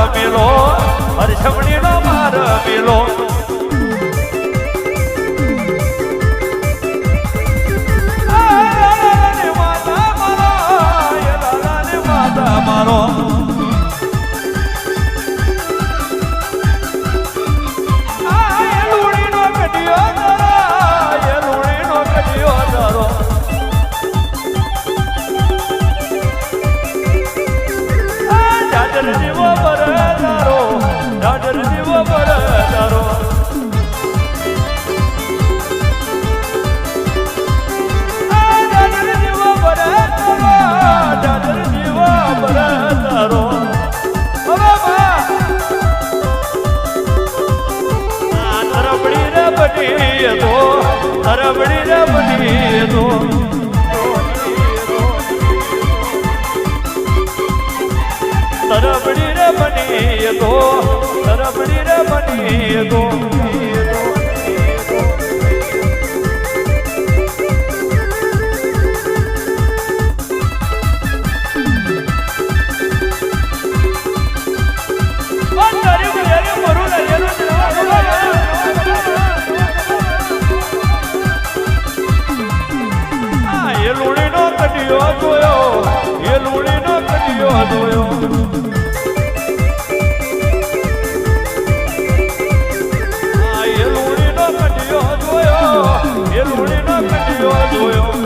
મેલો હરછમણીનો માર મેલો મારો લુણીનો કડિયો લુણીનો કડિયો તારો જાજર જીવો પર તારો જાજર જીવો પર તારો જાજર જીવો પર તારો જાજર જીવો પર તારો તરબડી રે બની તો તરબડી રે બની તો તરબડી રે બની તો તરબડી રે બની તો લુણીનો કડિયો જોયો એ લુણીનો કડિયો જોયો એ લુણીનો કડિયો જોયો એ લુણીનો કડિયો જોયો